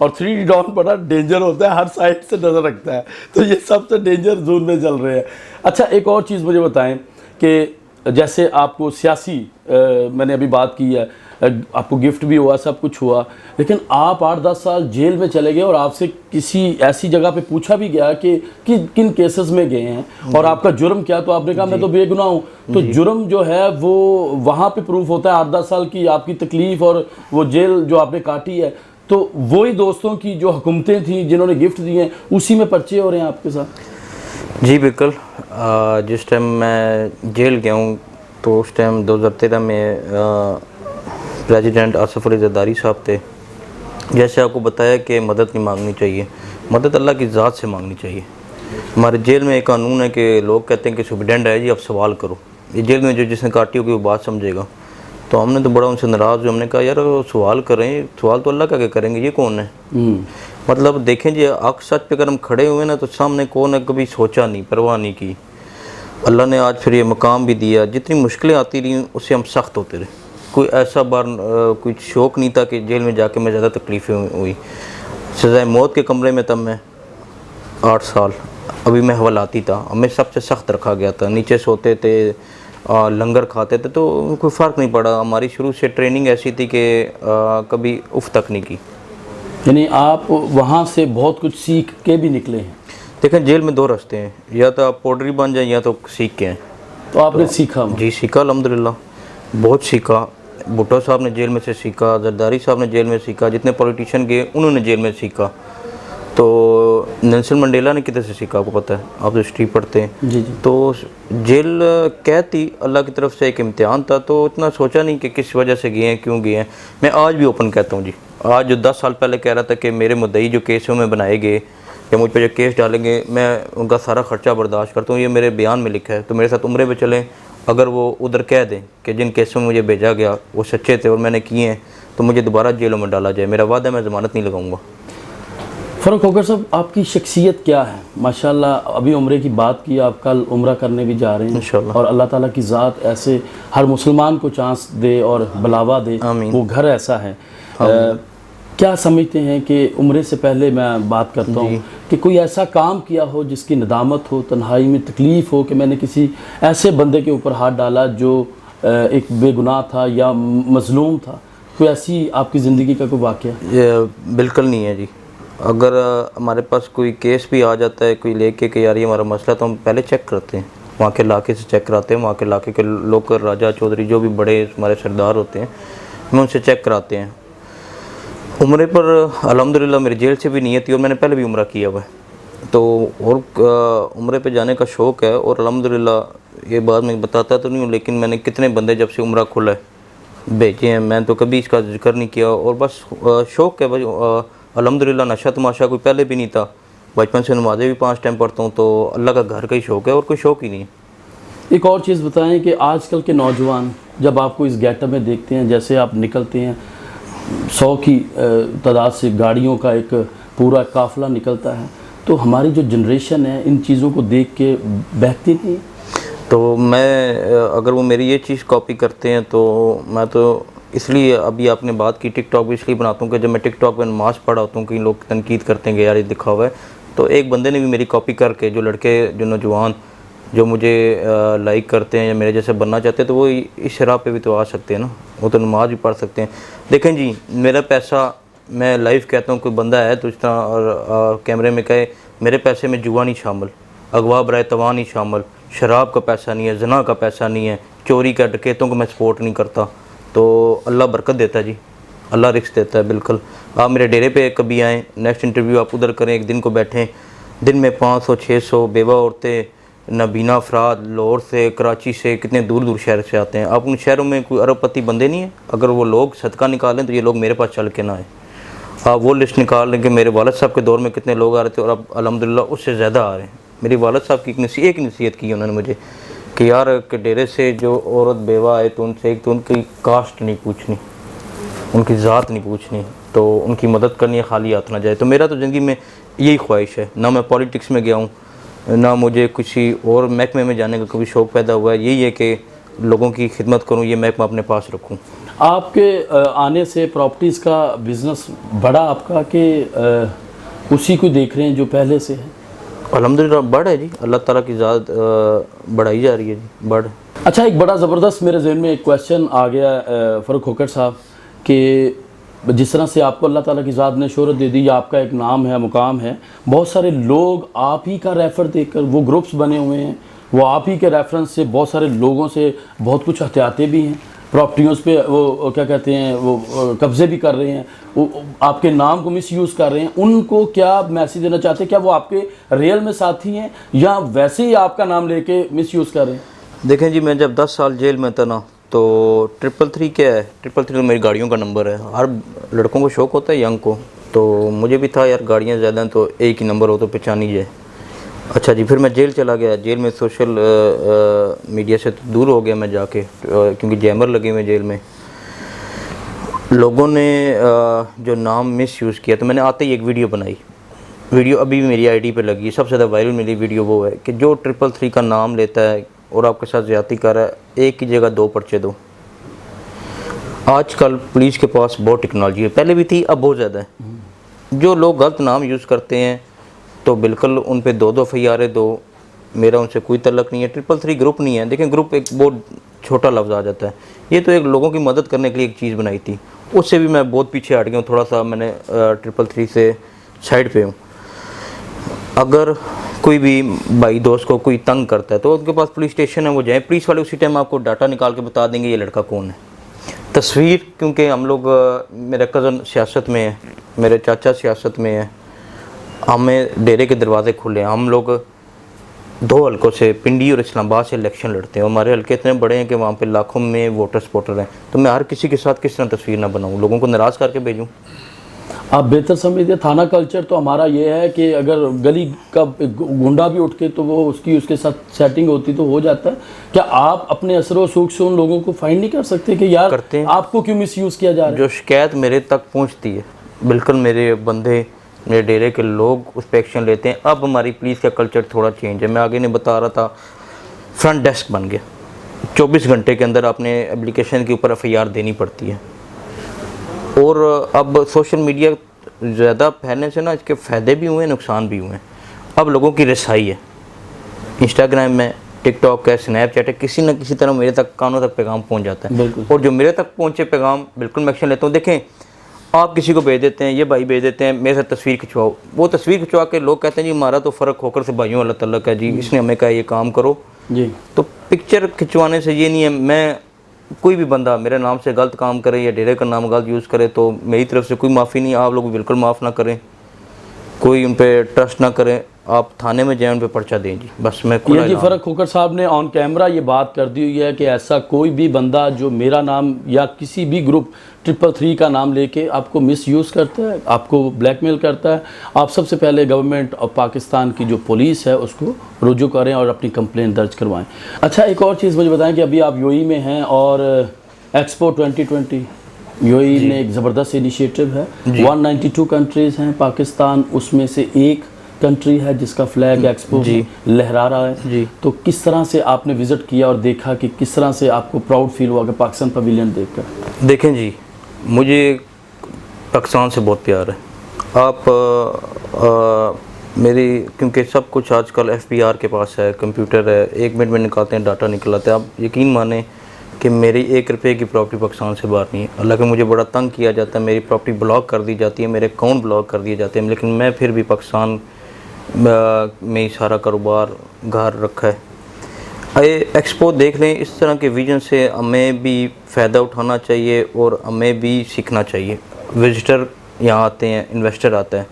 اور 3D Dawn بڑا danger ہوتا ہے, ہر سائڈ سے نظر رکھتا ہے, تو یہ سب سے ڈینجر زون میں چل رہے ہیں. اچھا ایک اور چیز مجھے بتائیں کہ جیسے آپ کو سیاسی میں نے ابھی بات کی ہے, آپ کو گفٹ بھی ہوا, سب کچھ ہوا, لیکن آپ 8-10 سال جیل میں چلے گئے اور آپ سے کسی ایسی جگہ پہ پوچھا بھی گیا کہ کن کیسز میں گئے ہیں اور آپ کا جرم کیا, تو آپ نے کہا میں تو بے گناہ ہوں. تو جرم جو ہے وہ وہاں پہ پروف ہوتا ہے, 8-10 سال کی آپ کی تکلیف اور وہ جیل جو آپ نے کاٹی ہے, تو وہی دوستوں کی جو حکومتیں تھیں جنہوں نے گفٹ دیے ہیں اسی میں پرچے ہو رہے ہیں آپ کے ساتھ. جی بالکل. جس ٹائم میں جیل گیا ہوں تو اس ٹائم 2013 میں پریزیڈنٹ آصف علی زرداری صاحب تھے. جیسے آپ کو بتایا کہ مدد نہیں مانگنی چاہیے, مدد اللہ کی ذات سے مانگنی چاہیے. ہمارے جیل میں ایک قانون ہے کہ لوگ کہتے ہیں کہ سپرڈینٹ ہے جی اب سوال کرو, یہ جیل میں جو جس نے کاٹی ہوگی وہ بات سمجھے گا. تو ہم نے تو بڑا ان سے ناراض ہوئے, ہم نے کہا یار سوال کریں, سوال تو اللہ کا کریں گے, یہ کون ہے. مطلب دیکھیں جی حق سچ پہ اگر ہم کھڑے ہوئے نا تو سامنے کون ہے, کبھی سوچا نہیں, پرواہ نہیں کی. اللہ نے آج پھر یہ مقام بھی دیا. جتنی مشکلیں آتی رہیں اس سے ہم سخت ہوتے رہے. کوئی ایسا بار کوئی شوق نہیں تھا کہ جیل میں جا کے میں زیادہ تکلیفیں ہوئی. سزائے موت کے کمرے میں تب میں 8 سال, ابھی میں حوالاتی تھا, ہمیں سب سے سخت رکھا گیا تھا, نیچے سوتے تھے, لنگر کھاتے تھے, تو کوئی فرق نہیں پڑا. ہماری شروع سے ٹریننگ ایسی تھی کہ کبھی اف تک نہیں کی. یعنی آپ وہاں سے بہت کچھ سیکھ کے بھی نکلے ہیں. دیکھیں جیل میں 2 راستے ہیں, یا تو آپ پوڈری بن جائیں یا تو سیکھ کے ہیں. تو آپ نے سیکھا؟ جی سیکھا الحمدللہ, بہت سیکھا. بھٹو صاحب نے جیل میں سے سیکھا, زرداری صاحب نے جیل میں سیکھا, جتنے پولیٹیشین گئے انہوں نے جیل میں سیکھا. تو نیلسن منڈیلا نے کدھر سے سیکھا آپ کو پتہ ہے, آپ تو ہسٹری پڑھتے ہیں. جی جی. تو جیل قید تھی, اللہ کی طرف سے ایک امتحان تھا, تو اتنا سوچا نہیں کہ کس وجہ سے گئے ہیں, کیوں گئے ہیں. میں آج بھی اوپن کہتا ہوں جی, آج جو 10 سال پہلے کہہ رہا تھا کہ میرے مدعی جو کیسوں میں بنائے گئے یا مجھ پہ جو کیس ڈالیں گے میں ان کا سارا خرچہ برداشت کرتا ہوں, یہ میرے بیان میں لکھا ہے. تو میرے ساتھ عمرے پہ چلیں, اگر وہ ادھر کہہ دیں کہ جن کیسوں میں مجھے بھیجا گیا وہ سچے تھے اور میں نے کیے ہیں, تو مجھے دوبارہ جیلوں میں ڈالا جائے, میرا وعدہ ہے میں ضمانت نہیں لگاؤں گا. فاروق کھوکھر صاحب آپ کی شخصیت کیا ہے؟ ماشاءاللہ ابھی عمرے کی بات کی, آپ کل عمرہ کرنے بھی جا رہے ہیں انشاءاللہ, اور اللہ تعالیٰ کی ذات ایسے ہر مسلمان کو چانس دے اور بلاوا دے, آمین. وہ گھر ایسا ہے. کیا سمجھتے ہیں کہ عمرے سے پہلے میں بات کرتا ہوں کہ کوئی ایسا کام کیا ہو جس کی ندامت ہو, تنہائی میں تکلیف ہو کہ میں نے کسی ایسے بندے کے اوپر ہاتھ ڈالا جو ایک بے گناہ تھا یا مظلوم تھا, کوئی ایسی آپ کی زندگی کا کوئی واقعہ؟ یہ بالکل نہیں ہے جی. اگر ہمارے پاس کوئی کیس بھی آ جاتا ہے کوئی لے کے کہ یار یہ ہمارا مسئلہ, تو ہم پہلے چیک کرتے ہیں, وہاں کے علاقے سے چیک کراتے ہیں, وہاں کے علاقے کے لوگ, راجہ چودھری جو بھی بڑے ہمارے سردار ہوتے ہیں, ہم ان سے چیک کراتے ہیں. عمرے پر الحمدللہ میری جیل سے بھی نیت تھی اور میں نے پہلے بھی عمرہ کیا ہوا ہے, تو اور عمرے پہ جانے کا شوق ہے. اور الحمدللہ یہ بات میں بتاتا تو نہیں ہوں, لیکن میں نے کتنے بندے جب سے عمرہ کھلا ہے بھیجے ہیں, میں تو کبھی اس کا ذکر نہیں کیا, اور بس شوق ہے بھائی. الحمدللہ نشہ تماشا کوئی پہلے بھی نہیں تھا, بچپن سے نمازیں بھی 5 ٹائم پڑھتا ہوں, تو اللہ کا گھر کا ہی شوق ہے اور کوئی شوق ہی نہیں ہے. ایک اور چیز بتائیں کہ آج کل کے نوجوان جب آپ کو اس گیٹ اپ میں دیکھتے ہیں, جیسے آپ نکلتے ہیں 100 کی تعداد سے گاڑیوں کا ایک پورا قافلہ نکلتا ہے, تو ہماری جو جنریشن ہے ان چیزوں کو دیکھ کے بہتی نہیں ہے؟ تو میں اگر وہ میری یہ چیز کاپی کرتے ہیں تو میں تو اس لیے ابھی آپ نے بات کی ٹک ٹاک بھی اس لیے بناتا ہوں کہ جب میں ٹک ٹاک پہ نماز پڑھا ہوتا ہوں کئی لوگ تنقید کرتے ہیں کہ یار یہ دکھا ہوا ہے, تو ایک بندے نے بھی میری کاپی کر کے, جو لڑکے جو نوجوان جو مجھے لائک کرتے ہیں یا میرے جیسے بننا چاہتے ہیں, تو وہ اس شرح پہ بھی تو آ سکتے ہیں نا, وہ تو نماز بھی پڑھ سکتے ہیں. دیکھیں جی میرا پیسہ, میں لائیو کہتا ہوں, کوئی بندہ ہے تو اس طرح اور کیمرے میں کہے میرے پیسے میں جوا نہیں شامل, اغوا برائے توا نہیں شامل, شراب کا پیسہ نہیں ہے, زنا کا پیسہ نہیں ہے, چوری کا, ڈکیتوں کو میں سپورٹ نہیں کرتا, تو اللہ برکت دیتا ہے جی, اللہ رزق دیتا ہے. بالکل آپ میرے ڈیرے پہ کبھی آئیں, نیکسٹ انٹرویو آپ ادھر کریں, ایک دن کو بیٹھیں, دن میں 500-600 بیوہ عورتیں, نابینا افراد لاہور سے, کراچی سے, کتنے دور دور شہر سے آتے ہیں. آپ ان شہروں میں کوئی ارب پتی بندے نہیں ہیں, اگر وہ لوگ صدقہ نکالیں تو یہ لوگ میرے پاس چل کے نہ آئیں. آپ وہ لسٹ نکال لیں کہ میرے والد صاحب کے دور میں کتنے لوگ آ رہے تھے, اور اب الحمدللہ اس سے زیادہ آ رہے ہیں. میری والد صاحب کی ایک نصیحت کی انہوں نے مجھے کہ یار کہ ڈیرے سے جو عورت بیوہ آئے تو ان سے ایک تو ان کی کاسٹ نہیں پوچھنی, ان کی ذات نہیں پوچھنی, تو ان کی مدد کرنی ہے, خالی ہاتھ نہ جائے. تو میرا تو زندگی میں یہی خواہش ہے, نہ میں پولیٹکس میں گیا ہوں, نہ مجھے کسی اور محکمے میں جانے کا کبھی شوق پیدا ہوا ہے. یہی ہے کہ لوگوں کی خدمت کروں, یہ محکمہ اپنے پاس رکھوں. آپ کے آنے سے پراپرٹیز کا بزنس بڑا آپ کا کہ اسی کو دیکھ رہے ہیں جو پہلے سے ہے؟ الحمدللہ بڑھ ہے جی، اللہ تعالیٰ کی ذات بڑھائی جا رہی ہے جی، بڑھ۔ اچھا، ایک بڑا زبردست میرے ذہن میں ایک کویشچن آ گیا فاروق کھوکھر صاحب کہ جس طرح سے آپ کو اللہ تعالیٰ کی ذات نے شہرت دے دی، یا آپ کا ایک نام ہے، مقام ہے، بہت سارے لوگ آپ ہی کا ریفر دیکھ کر وہ گروپس بنے ہوئے ہیں، وہ آپ ہی کے ریفرنس سے بہت سارے لوگوں سے بہت کچھ احتیاطیں بھی ہیں، پراپرٹیوں پہ وہ کیا کہتے ہیں وہ قبضے بھی کر رہے ہیں، وہ آپ کے نام کو مس یوز کر رہے ہیں، ان کو کیا میسیج دینا چاہتے ہیں؟ کیا وہ آپ کے ریئل میں ساتھی ہیں یا ویسے ہی آپ کا نام لے کے مس یوز کر رہے ہیں؟ دیکھیں جی، میں جب 10 سال جیل میں تھا نا، تو 333 کیا ہے، 333 تو میری گاڑیوں کا نمبر ہے، ہر لڑکوں کو شوق ہوتا ہے ینگ کو، تو مجھے بھی تھا یار گاڑیاں زیادہ ہیں تو ایک ہی نمبر ہو تو پہچانی جائے۔ اچھا جی، پھر میں جیل چلا گیا، جیل میں سوشل میڈیا سے دور ہو گیا میں جا کے، کیونکہ جیمر لگے ہوئے جیل میں۔ لوگوں نے جو نام مس یوز کیا تو میں نے آتے ہی ایک ویڈیو بنائی، ویڈیو ابھی بھی میری آئی ڈی پہ لگی ہے، سب سے زیادہ وائرل میری ویڈیو وہ ہے کہ جو 333 کا نام لیتا ہے اور آپ کے ساتھ زیادتی کر رہا ہے، ایک کی جگہ 2 پرچے دو۔ آج کل پولیس کے پاس بہت ٹیکنالوجی ہے، پہلے بھی تھی، اب بہت زیادہ ہے۔ جو لوگ غلط نام یوز کرتے ہیں تو بالکل ان پہ 2 FIR دو، میرا ان سے کوئی تعلق نہیں ہے۔ 333 گروپ نہیں ہے، دیکھیں گروپ ایک بہت چھوٹا لفظ آ جاتا ہے، یہ تو ایک لوگوں کی مدد کرنے کے لیے ایک چیز بنائی تھی، اس سے بھی میں بہت پیچھے ہٹ گیا ہوں، تھوڑا سا میں نے 333 سے سائڈ پہ ہوں۔ اگر کوئی بھی بھائی دوست کو کوئی تنگ کرتا ہے تو ان کے پاس پولیس اسٹیشن ہے، وہ جائیں، پولیس والے اسی ٹائم آپ کو ڈاٹا نکال کے بتا دیں گے یہ لڑکا کون ہے۔ تصویر، کیونکہ ہم لوگ، میرا کزن سیاست میں ہے، میرے چاچا سیاست میں ہے، ہمیں ڈیرے کے دروازے کھلے ہیں، ہم لوگ 2 حلقوں سے، پنڈی اور اسلام آباد سے الیکشن لڑتے ہیں، ہمارے حلقے اتنے بڑے ہیں کہ وہاں پہ لاکھوں میں ووٹر سپورٹر ہیں، تو میں ہر کسی کے ساتھ کس طرح تصویر نہ بناؤں، لوگوں کو ناراض کر کے بھیجوں؟ آپ بہتر سمجھتے ہیں، تھانہ کلچر تو ہمارا یہ ہے کہ اگر گلی کا گنڈا بھی اٹھ کے تو وہ اس کے ساتھ سیٹنگ ہوتی تو ہو جاتا ہے۔ کیا آپ اپنے اثر و سوگ سے ان لوگوں کو فائنڈ نہیں کر سکتے کہ یار کرتے ہیں، آپ کو کیوں مس یوز کیا جا رہا ہے؟ جو شکایت میرے تک پہنچتی ہے، بالکل میرے بندے، میرے ڈیرے کے لوگ اس پہ ایکشن لیتے ہیں۔ اب ہماری پولیس کا کلچر تھوڑا چینج ہے، میں آگے نہیں بتا رہا تھا، فرنٹ ڈیسک بن گیا، 24 گھنٹے کے اندر آپ نے اپلیکیشن کے اوپر FIR دینی پڑتی ہے۔ اور اب سوشل میڈیا زیادہ پھیلنے سے نا اس کے فائدے بھی ہوئے ہیں، نقصان بھی ہوئے ہیں۔ اب لوگوں کی رسائی ہے، انسٹاگرام میں، ٹک ٹاک ہے، سنیپ چیٹ ہے، کسی نہ کسی طرح میرے تک کانوں تک پیغام پہنچ جاتا ہے، اور جو میرے تک پہنچے پیغام بالکل میں ایکشن لیتا ہوں۔ دیکھیں، آپ کسی کو بھیج دیتے ہیں، یہ بھائی بھیج دیتے ہیں میرے ساتھ تصویر کھنچواؤ، وہ تصویر کھنچوا کے لوگ کہتے ہیں جی ہمارا تو فرق ہو کر سے بھائیوں اللہ تعالیٰ کا، جی اس نے ہمیں کہا یہ کام کرو۔ جی، تو پکچر کھنچوانے سے یہ نہیں ہے، میں کوئی بھی بندہ میرے نام سے غلط کام کرے یا ڈیرے کا نام غلط یوز کرے تو میری طرف سے کوئی معافی نہیں، آپ لوگ بالکل معاف نہ کریں، کوئی ان پہ ٹرسٹ نہ کریں، آپ تھانے میں جائیں، ان پہ پرچہ دیں جی، بس میں یہ جی فاروق کھوکھر صاحب نے آن کیمرہ یہ بات کر دی ہوئی ہے کہ ایسا کوئی بھی بندہ جو میرا نام یا کسی بھی گروپ 333 کا نام لے کے آپ کو مس یوز کرتا ہے، آپ کو بلیک میل کرتا ہے، آپ سب سے پہلے گورنمنٹ آف پاکستان کی جو پولیس ہے اس کو رجوع کریں اور اپنی کمپلین درج کروائیں۔ اچھا، ایک اور چیز مجھے بتائیں کہ ابھی آپ UAE میں ہیں اور ایکسپو 2020 UAE نے ایک زبردست انیشیٹو ہے، 192 کنٹریز ہیں، پاکستان اس میں سے ایک کنٹری ہے جس کا فلیگ ایکسپو لہرا رہا ہے، تو کس طرح سے آپ نے وزٹ کیا اور دیکھا کہ کس طرح سے آپ کو پراؤڈ فیل ہوا کہ پاکستان پویلین دیکھ کر؟ دیکھیں جی، مجھے پاکستان سے بہت پیار ہے۔ آپ میری، کیونکہ سب کچھ آج کل FBR کے پاس ہے، کمپیوٹر ہے، 1 منٹ میں نکالتے ہیں، ڈاٹا نکلاتے ہیں، آپ یقین مانیں کہ میری 1 روپے کی پراپرٹی پاکستان سے باہر نہیں ہے۔ اللہ کہ مجھے بڑا تنگ کیا جاتا ہے، میری پراپرٹی بلاک کر دی جاتی ہے، میرے اکاؤنٹ بلاک کر دیے جاتے ہیں، لیکن میں پھر بھی پاکستان میں سارا کاروبار گھر رکھا ہے۔ ایکسپو دیکھ لیں، اس طرح کے ویژن سے ہمیں بھی فائدہ اٹھانا چاہیے اور ہمیں بھی سیکھنا چاہیے۔ وزٹر یہاں آتے ہیں، انویسٹر آتا ہے،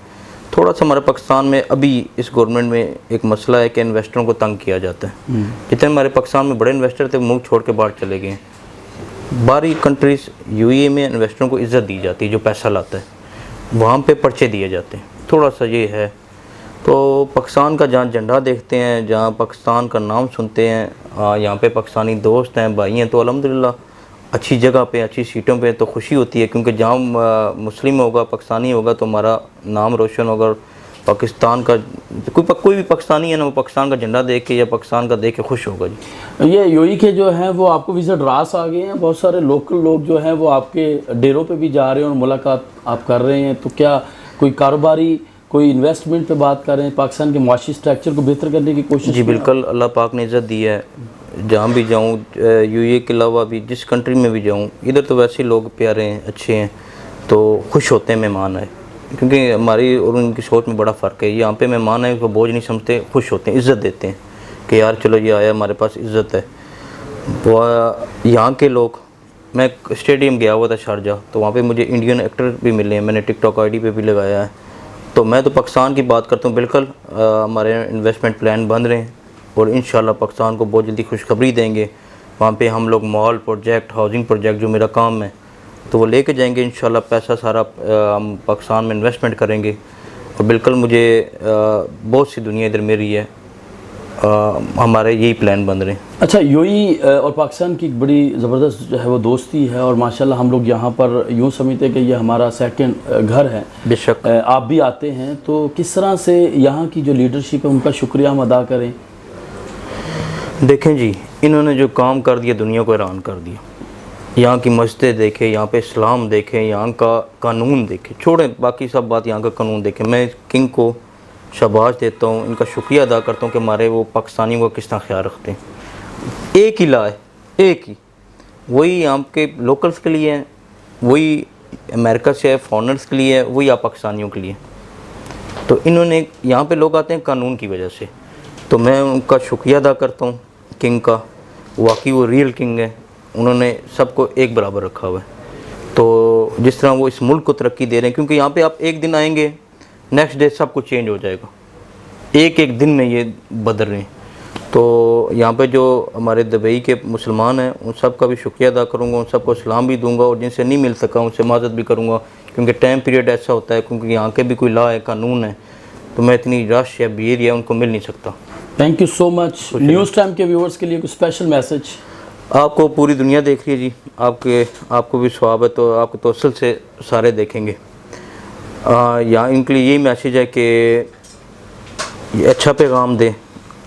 تھوڑا سا ہمارے پاکستان میں ابھی اس گورنمنٹ میں ایک مسئلہ ہے کہ انویسٹروں کو تنگ کیا جاتا ہے۔ جتنے ہمارے پاکستان میں بڑے انویسٹر تھے ملک چھوڑ کے باہر چلے گئے ہیں۔ باہری کنٹریز UAE میں انویسٹروں کو عزت دی جاتی ہے، جو پیسہ لاتا ہے وہاں پہ پرچے دیے جاتے ہیں، تھوڑا سا یہ ہے۔ تو پاکستان کا جہاں جھنڈا دیکھتے ہیں، جہاں پاکستان کا نام سنتے ہیں، یہاں پہ پاکستانی دوست ہیں، بھائی ہیں، تو الحمدللہ اچھی جگہ پہ، اچھی سیٹوں پہ تو خوشی ہوتی ہے، کیونکہ جہاں مسلم ہوگا، پاکستانی ہوگا تو ہمارا نام روشن ہوگا، پاکستان کا کوئی بھی پاکستانی ہے نا، وہ پاکستان کا جھنڈا دیکھ کے یا پاکستان کا دیکھ کے خوش ہوگا جی۔ یہ یو ای کے جو ہیں وہ آپ کو وزٹ راس آ گئے ہیں، بہت سارے لوکل لوگ جو ہیں وہ آپ کے ڈیروں پہ بھی جا رہے ہیں اور ملاقات آپ کر رہے ہیں، تو کیا کوئی کاروباری کوئی انویسٹمنٹ پہ بات کر رہے ہیں، پاکستان کے معاشی اسٹرکچر کو بہتر کرنے کی کوشش؟ جی بالکل، اللہ پاک نے عزت دی ہے، جہاں بھی جاؤں یو اے کے علاوہ بھی جس کنٹری میں بھی جاؤں، ادھر تو ویسے لوگ پیارے ہیں، اچھے ہیں، تو خوش ہوتے ہیں مہمان آئے، کیونکہ ہماری اور ان کی سوچ میں بڑا فرق ہے۔ یہاں پہ مہمان آئے کو بوجھ نہیں سمجھتے، خوش ہوتے ہیں، عزت دیتے ہیں کہ یار چلو یہ آیا ہمارے پاس، عزت ہے۔ وہ یہاں کے لوگ، میں اسٹیڈیم گیا ہوا تھا شارجہ، تو وہاں پہ مجھے انڈین ایکٹر بھی ملے ہیں، میں نے ٹک ٹاک آئی ڈی پہ بھی لگایا ہے۔ تو میں تو پاکستان کی بات کرتا ہوں، بالکل ہمارے انویسٹمنٹ پلان بن رہے ہیں اور انشاءاللہ پاکستان کو بہت جلدی خوشخبری دیں گے۔ وہاں پہ ہم لوگ مال پروجیکٹ، ہاؤسنگ پروجیکٹ جو میرا کام ہے تو وہ لے کے جائیں گے انشاءاللہ، پیسہ سارا ہم پاکستان میں انویسٹمنٹ کریں گے، اور بالکل مجھے بہت سی دنیا ادھر میری ہے، ہمارے یہی پلان بن رہے ہیں۔ اچھا، یو ای اور پاکستان کی ایک بڑی زبردست جو ہے وہ دوستی ہے، اور ماشاءاللہ ہم لوگ یہاں پر یوں سمجھتے ہیں کہ یہ ہمارا سیکنڈ گھر ہے۔ بے شک آپ بھی آتے ہیں، تو کس طرح سے یہاں کی جو لیڈرشپ ہے ان کا شکریہ ہم ادا کریں؟ دیکھیں جی، انہوں نے جو کام کر دیا دنیا کو حیران کر دیا۔ یہاں کی مسجدیں دیکھیں، یہاں پہ اسلام دیکھیں، یہاں کا قانون دیکھیں، چھوڑیں باقی سب بات، یہاں کا قانون دیکھیں۔ میں کنگ کو شاباش دیتا ہوں، ان کا شکریہ ادا کرتا ہوں کہ ہمارے وہ پاکستانیوں کا کس طرح خیال رکھتے ہیں۔ ایک ہی لا ہے، ایک ہی، وہی یہاں کے لوکلز کے لیے ہے، وہی امریکہ سے ہے فارنرز کے لیے ہے، وہی آپ پاکستانیوں کے لیے۔ تو انہوں نے یہاں پہ لوگ آتے ہیں قانون کی وجہ سے، تو میں ان کا شکریہ ادا کرتا ہوں کنگ کا، واقعی وہ ریئل کنگ ہے، انہوں نے سب کو ایک برابر رکھا ہوا ہے۔ تو جس طرح وہ اس ملک کو ترقی دے رہے ہیں، کیونکہ یہاں پہ آپ ایک دن آئیں گے، نیکسٹ ڈے سب کچھ چینج ہو جائے گا، ایک دن میں یہ بدل رہے ہیں۔ تو یہاں پہ جو ہمارے دبئی کے مسلمان ہیں ان سب کا بھی شکریہ ادا کروں گا، ان سب کو سلام بھی دوں گا، اور جن سے نہیں مل سکا ان سے معذرت بھی کروں گا، کیونکہ ٹائم پیریڈ ایسا ہوتا ہے، کیونکہ یہاں کے بھی کوئی لا ہے، قانون ہے، تو میں اتنی رش یا بھیڑ یا ان کو مل نہیں سکتا۔ Thank you so much. News time کے ویورز کے لیے کوئی اسپیشل میسج؟ آپ کو پوری دنیا دیکھ رہی ہے جی، آپ کو بھی ثواب ہے، تو آپ کو توسل سے سارے دیکھیں گے۔ یہاں ان کے لیے یہی میسیج ہے کہ یہ اچھا پیغام دیں،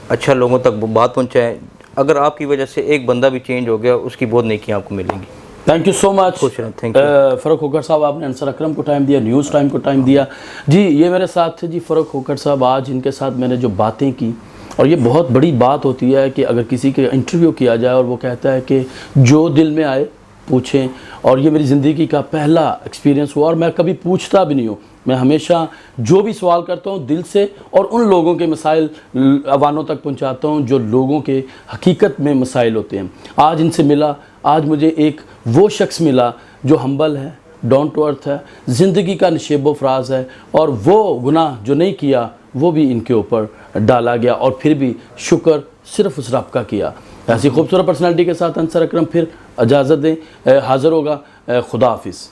اچھا لوگوں تک بات پہنچائیں۔ اگر آپ کی وجہ سے ایک بندہ بھی چینج ہو گیا، اس کی بہت نیکیاں آپ کو ملیں گی۔ Thank you so much thank you. Farooq Khokhar صاحب، آپ نے انصر اکرم کو ٹائم دیا، نیوز ٹائم کو ٹائم دیا۔ جی یہ میرے ساتھ تھے جی فاروق کھوکھر صاحب۔ آج ان کے ساتھ میں نے جو باتیں کی، اور یہ بہت بڑی بات ہوتی ہے کہ اگر کسی کے انٹرویو کیا جائے اور وہ کہتا ہے کہ جو دل میں آئے پوچھیں، اور یہ میری زندگی کا پہلا ایکسپیرینس ہوا، اور میں کبھی پوچھتا بھی نہیں ہوں، میں ہمیشہ جو بھی سوال کرتا ہوں دل سے، اور ان لوگوں کے مسائل عوانوں تک پہنچاتا ہوں جو لوگوں کے حقیقت میں مسائل ہوتے ہیں۔ آج ان سے ملا، آج مجھے ایک وہ شخص ملا جو ہمبل ہے، ڈاؤن ٹو ارتھ ہے، زندگی کا نشیب و فراز ہے، اور وہ گناہ جو نہیں کیا وہ بھی ان کے اوپر ڈالا گیا، اور پھر بھی شکر صرف اس رب کا کیا۔ ایسی خوبصورت پرسنالٹی کے ساتھ انصر اکرم پھر اجازت دیں، حاضر ہوگا۔ خدا حافظ۔